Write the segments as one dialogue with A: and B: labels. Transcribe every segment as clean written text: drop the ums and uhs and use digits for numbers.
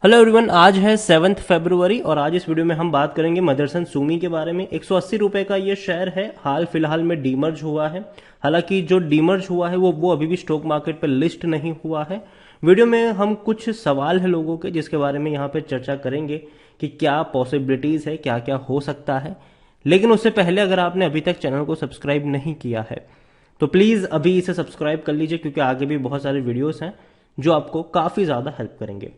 A: Hello everyone, आज है 7 फरवरी और आज इस वीडियो में हम बात करेंगे मदरसन सुमी के बारे में। 180 रुपए का ये शेयर है, हाल फिलहाल में डीमर्ज हुआ है। हालांकि जो डीमर्ज हुआ है वो अभी भी स्टॉक मार्केट पर लिस्ट नहीं हुआ है। वीडियो में हम कुछ सवाल है लोगों के जिसके बारे में यहाँ पे चर्चा करेंगे कि क्या पॉसिबिलिटीज है, क्या क्या हो सकता है। लेकिन उससे पहले अगर आपने अभी तक चैनल को सब्सक्राइब नहीं किया है तो प्लीज अभी इसे सब्सक्राइब कर लीजिए, क्योंकि आगे भी बहुत सारे वीडियोस हैं जो आपको काफी ज्यादा हेल्प करेंगे।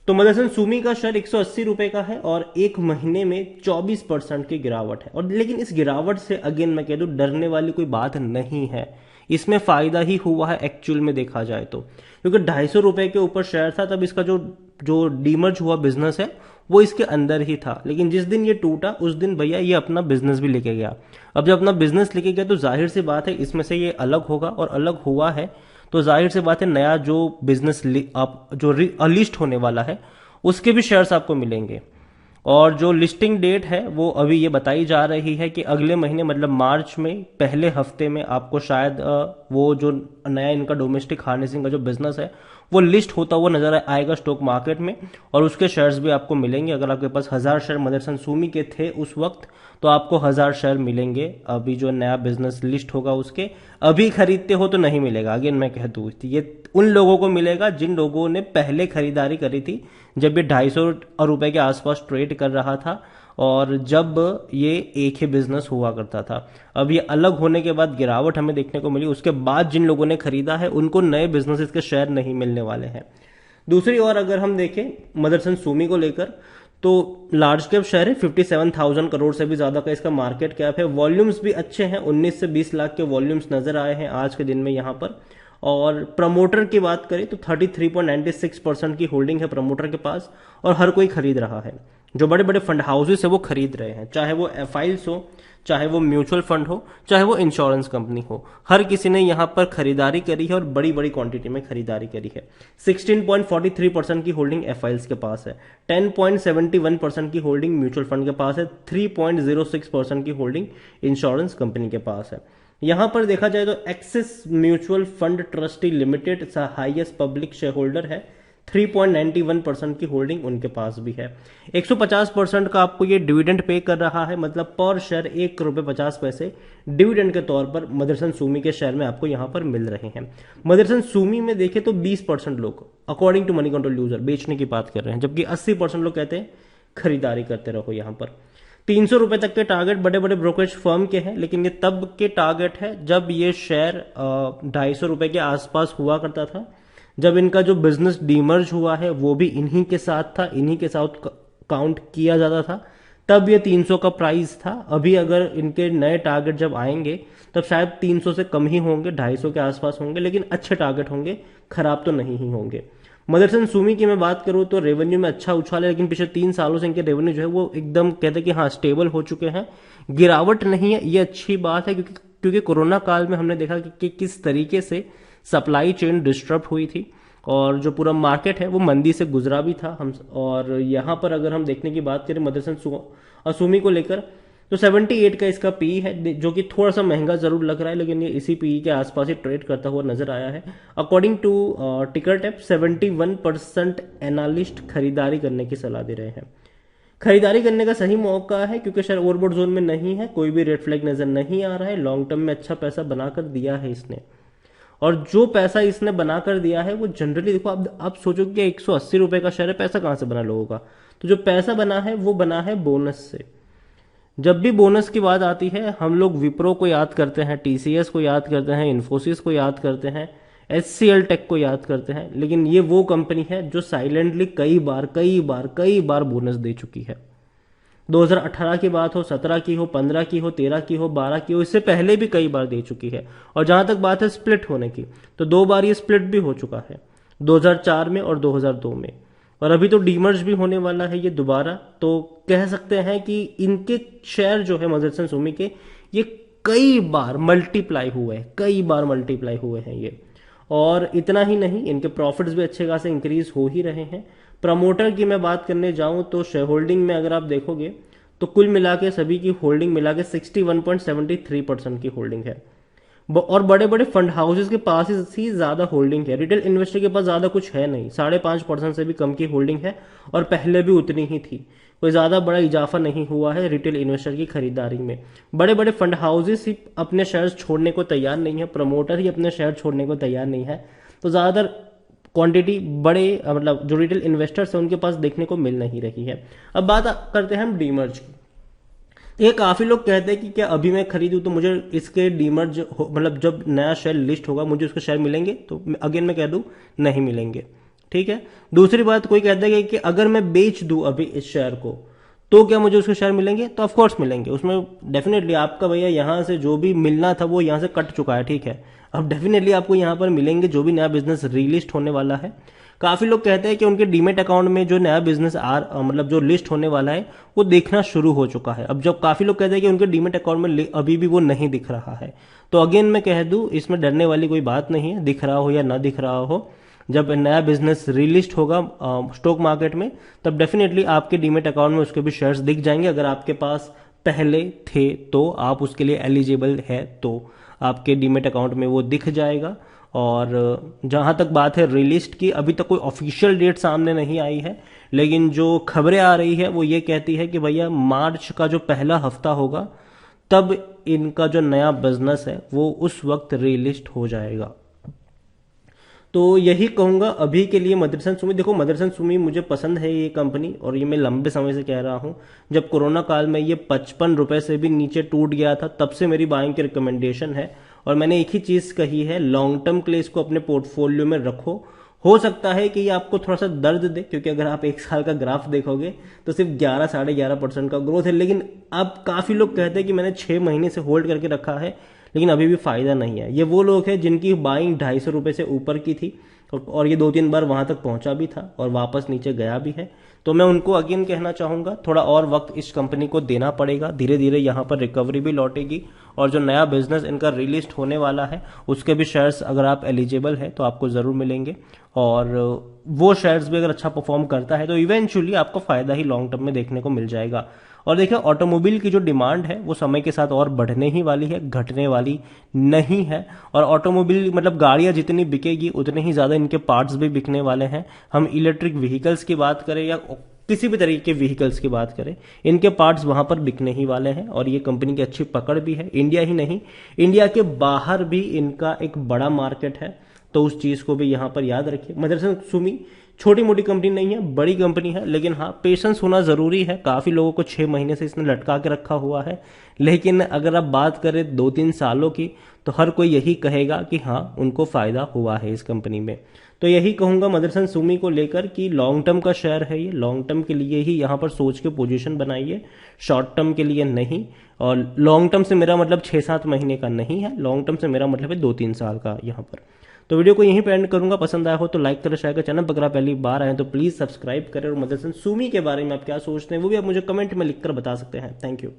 A: तो मदरसन सुमी का शेयर 180 रुपए का है और एक महीने में 24% की गिरावट है। और लेकिन इस गिरावट से अगेन मैं कह दूं डरने वाली कोई बात नहीं है, इसमें फायदा ही हुआ है एक्चुअल में देखा जाए तो। क्योंकि 250 रुपए के ऊपर शेयर था तब इसका जो जो डीमर्ज हुआ बिजनेस है वो इसके अंदर ही था। लेकिन जिस दिन ये टूटा उस दिन भैया ये अपना बिजनेस भी लेके गया। अब जब अपना बिजनेस लेके गया तो जाहिर सी बात है इसमें से ये अलग होगा, और अलग हुआ है तो जाहिर सी बात है नया जो बिजनेस आप जो लिस्ट होने वाला है उसके भी शेयर्स आपको मिलेंगे। और जो लिस्टिंग डेट है वो अभी ये बताई जा रही है कि अगले महीने मतलब मार्च में पहले हफ्ते में आपको शायद वो जो नया इनका डोमेस्टिक हार्नेसिंग का जो बिजनेस है वो लिस्ट होता हुआ नजर आएगा स्टॉक मार्केट में, और उसके शेयर्स भी आपको मिलेंगे। अगर आपके पास 1000 शेयर मदरसन सुमी के थे उस वक्त तो आपको 1000 शेयर मिलेंगे। अभी जो नया बिजनेस लिस्ट होगा उसके अभी खरीदते हो तो नहीं मिलेगा। अगेन मैं कह दूं ये उन लोगों को मिलेगा जिन लोगों ने पहले खरीदारी करी थी जब ये 250 रुपए के आसपास ट्रेड कर रहा था और जब ये एक ही बिजनेस हुआ करता था। अब ये अलग होने के बाद गिरावट हमें देखने को मिली, उसके बाद जिन लोगों ने खरीदा है उनको नए बिजनेसेस के शेयर नहीं मिलने वाले हैं। दूसरी ओर अगर हम देखें मदरसन सुमी को लेकर तो लार्ज कैप शेयर है, 57,000 करोड़ से भी ज्यादा का इसका मार्केट कैप है। वॉल्यूम्स भी अच्छे हैं, 19 से 20 लाख के वॉल्यूम्स नजर आए हैं आज के दिन में यहाँ पर। और प्रमोटर की बात करें तो 33.96% की होल्डिंग है प्रमोटर के पास, और हर कोई खरीद रहा है। जो बड़े बड़े फंड हाउसेस है वो खरीद रहे हैं, चाहे वो एफआईल्स हो, चाहे वो म्यूचुअल फंड हो, चाहे वो इंश्योरेंस कंपनी हो। हर किसी ने यहां पर खरीदारी करी है और बड़ी बड़ी क्वांटिटी में खरीदारी करी है। 16.43% की होल्डिंग एफआईल्स के पास है, 10.71% की होल्डिंग म्यूचुअल फंड के पास है, 3.06% की होल्डिंग इंश्योरेंस कंपनी के पास है। यहां पर देखा जाए तो axis mutual fund trustee limited highest public share holder है, 3.91% की होल्डिंग उनके पास भी है। 150% का आपको ये डिविडेंड पे कर रहा है, मतलब पर शेयर 1 रुपये 50 पैसे डिविडेंड के तौर पर मदरसन सुमी के शेयर में आपको यहां पर मिल रहे हैं। मदरसन सुमी में देखें तो 20% लोग according to Moneycontrol user बेचने की बात कर रहे हैं, जबकि 80% लोग कहते हैं खरीदारी करते रहो। यहां पर 300 रुपए तक के टारगेट बड़े बड़े ब्रोकरेज फर्म के हैं, लेकिन ये तब के टारगेट है जब ये शेयर 250 रुपए के आसपास हुआ करता था। जब इनका जो बिजनेस डीमर्ज हुआ है वो भी इन्हीं के साथ था, इन्हीं के साथ काउंट किया जाता था, तब ये 300 का प्राइस था। अभी अगर इनके नए टारगेट जब आएंगे तब शायद 300 से कम ही होंगे, 250 के आसपास होंगे, लेकिन अच्छे टारगेट होंगे, खराब तो नहीं ही होंगे। मदरसन सुमी की मैं बात करूं तो रेवेन्यू में अच्छा उछाल है, लेकिन पिछले 3 सालों से इनके रेवेन्यू जो है वो एकदम कहते हैं कि हाँ स्टेबल हो चुके हैं, गिरावट नहीं है। ये अच्छी बात है क्योंकि कोरोना काल में हमने देखा कि किस तरीके से सप्लाई चेन डिस्टर्ब हुई थी और जो पूरा मार्केट है वो मंदी से गुजरा भी था हम। और यहाँ पर अगर हम देखने की बात करें मदरसन सुमी को लेकर तो 78 का इसका पी है, जो कि थोड़ा सा महंगा जरूर लग रहा है, लेकिन ये इसी पी के आसपास ही ट्रेड करता हुआ नजर आया है। अकॉर्डिंग टू टिकर टैप 71% एनालिस्ट खरीदारी करने की सलाह दे रहे हैं। खरीदारी करने का सही मौका है क्योंकि शेयर ओवरबॉट जोन में नहीं है, कोई भी रेड फ्लैग नजर नहीं आ रहा है, लॉन्ग टर्म में अच्छा पैसा बनाकर दिया है इसने। और जो पैसा इसने बनाकर दिया है वो जनरली देखो, आप सोचोगे कि 180 रुपए का शेयर है, पैसा कहां से बना लोगों का? तो जो पैसा बना है वो बना है बोनस से। जब भी बोनस की बात आती है हम लोग विप्रो को याद करते हैं, टीसीएस को याद करते हैं, इन्फोसिस को याद करते हैं, एचसीएल टेक को याद करते हैं, लेकिन ये वो कंपनी है जो साइलेंटली कई बार बोनस दे चुकी है। 2018 की बात हो, 17 की हो, 15 की हो, 13 की हो, 12 की हो, इससे पहले भी कई बार दे चुकी है। और जहां तक बात है स्प्लिट होने की तो 2 बार ये स्प्लिट भी हो चुका है, 2004 में और 2002 में, और अभी तो डीमर्ज भी होने वाला है ये दोबारा। तो कह सकते हैं कि इनके शेयर जो है मदरसन सुमी के ये कई बार मल्टीप्लाई हुए हैं ये। और इतना ही नहीं, इनके प्रॉफिट्स भी अच्छे खासे इंक्रीज हो ही रहे हैं। प्रमोटर की मैं बात करने जाऊं तो शेयर होल्डिंग में अगर आप देखोगे तो कुल मिला के सभी की होल्डिंग मिला के 61.73% की होल्डिंग है। और बड़े बड़े फंड हाउसेस के पास ही ज्यादा होल्डिंग है, रिटेल इन्वेस्टर के पास ज्यादा कुछ है नहीं, 5.5% से भी कम की होल्डिंग है और पहले भी उतनी ही थी। कोई ज्यादा बड़ा इजाफा नहीं हुआ है रिटेल इन्वेस्टर की खरीदारी में। बड़े बड़े फंड हाउसेस ही अपने शेयर छोड़ने को तैयार नहीं है, प्रमोटर ही अपने शेयर छोड़ने को तैयार नहीं है, तो ज्यादातर क्वांटिटी बड़े मतलब जो रिटेल इन्वेस्टर्स हैं उनके पास देखने को मिल नहीं रही है। अब बात करते हैं हम डीमर्ज की। ये काफी लोग कहते हैं कि क्या अभी मैं खरीदूं तो मुझे इसके डीमर्ज मतलब जब नया शेयर लिस्ट होगा मुझे उसके शेयर मिलेंगे, तो अगेन मैं कह दूं नहीं मिलेंगे। ठीक है। दूसरी बात, कोई कहता है कि अगर मैं बेच दूं अभी इस शेयर को तो क्या मुझे उसके शेयर मिलेंगे, तो ऑफकोर्स मिलेंगे। उसमें डेफिनेटली आपका भैया यहां से जो भी मिलना था वो यहां से कट चुका है। ठीक है। अब डेफिनेटली आपको यहां पर मिलेंगे जो भी नया बिजनेस रिलिस्ट होने वाला है। काफी लोग कहते हैं कि उनके डीमेट अकाउंट में जो नया बिजनेस मतलब जो लिस्ट होने वाला है वो देखना शुरू हो चुका है। अब जब काफी लोग कहते हैं कि उनके डीमेट अकाउंट में अभी भी वो नहीं दिख रहा है, तो अगेन मैं कह दूं इसमें डरने वाली कोई बात नहीं है, दिख रहा हो या ना दिख रहा हो। जब नया बिजनेस रिलिस्ट होगा स्टॉक मार्केट में, तब डेफिनेटली आपके डीमेट अकाउंट में उसके भी शेयर्स दिख जाएंगे। अगर आपके पास पहले थे तो आप उसके लिए एलिजिबल है तो आपके डीमेट अकाउंट में वो दिख जाएगा। और जहां तक बात है रिलिस्ट की, अभी तक कोई ऑफिशियल डेट सामने नहीं आई है, लेकिन जो खबरें आ रही है वो ये कहती है कि भैया मार्च का जो पहला हफ्ता होगा तब इनका जो नया बिजनेस है वो उस वक्त रिलिस्ट हो जाएगा। तो यही कहूंगा अभी के लिए मदरसन सुमी। देखो मदरसन सुमी मुझे पसंद है ये कंपनी, और ये मैं लंबे समय से कह रहा हूं। जब कोरोना काल में ये 55 रुपए से भी नीचे टूट गया था तब से मेरी बाइंग की रिकमेंडेशन है, और मैंने एक ही चीज कही है, लॉन्ग टर्म के लिए इसको अपने पोर्टफोलियो में रखो। हो सकता है कि ये आपको थोड़ा सा दर्द दे, क्योंकि अगर आप एक साल का ग्राफ देखोगे तो सिर्फ 11-11.5% का ग्रोथ है, लेकिन अब काफी लोग कहते हैं कि मैंने 6 महीने से होल्ड करके रखा है लेकिन अभी भी फायदा नहीं है। ये वो लोग हैं जिनकी बाइंग 250 रुपए से ऊपर की थी और ये 2-3 बार वहां तक पहुंचा भी था और वापस नीचे गया भी है। तो मैं उनको अगेन कहना चाहूंगा थोड़ा और वक्त इस कंपनी को देना पड़ेगा, धीरे धीरे यहाँ पर रिकवरी भी लौटेगी, और जो नया बिजनेस इनका रिलिस्ट होने वाला है उसके भी शेयर्स अगर आप एलिजिबल है तो आपको जरूर मिलेंगे, और वो शेयर्स भी अगर अच्छा परफॉर्म करता है तो इवेंचुअली आपको फायदा ही लॉन्ग टर्म में देखने को मिल जाएगा। और देखिए ऑटोमोबाइल की जो डिमांड है वो समय के साथ और बढ़ने ही वाली है, घटने वाली नहीं है। और ऑटोमोबाइल मतलब गाड़ियां जितनी बिकेगी उतने ही ज्यादा इनके पार्ट्स भी बिकने वाले हैं। हम इलेक्ट्रिक व्हीकल्स की बात करें या किसी भी तरीके के व्हीकल्स की बात करें, इनके पार्ट्स वहां पर बिकने ही वाले हैं, और ये कंपनी की अच्छी पकड़ भी है। इंडिया ही नहीं, इंडिया के बाहर भी इनका एक बड़ा मार्केट है, तो उस चीज को भी यहां पर याद रखिए। मदरसन सुमी छोटी मोटी कंपनी नहीं है, बड़ी कंपनी है, लेकिन हाँ पेशेंस होना जरूरी है। काफी लोगों को 6 महीने से इसने लटका के रखा हुआ है, लेकिन अगर आप बात करें 2-3 सालों की तो हर कोई यही कहेगा कि हाँ उनको फायदा हुआ है इस कंपनी में। तो यही कहूंगा मदरसन सुमी को लेकर कि लॉन्ग टर्म का शेयर है ये, लॉन्ग टर्म के लिए ही यहाँ पर सोच के पोजीशन बनाइए, शॉर्ट टर्म के लिए नहीं। और लॉन्ग टर्म से मेरा मतलब 6-7 महीने का नहीं है, लॉन्ग टर्म से मेरा मतलब है 2-3 साल का यहाँ पर। तो वीडियो को यहीं पे एंड करूंगा। पसंद आया हो तो लाइक करें, शेयर करें। चैनल पर अगर आप पहली बार आए तो प्लीज सब्सक्राइब करें, और मदरसन सुमी के बारे में आप क्या सोचते हैं वो भी आप मुझे कमेंट में लिखकर बता सकते हैं। Thank you.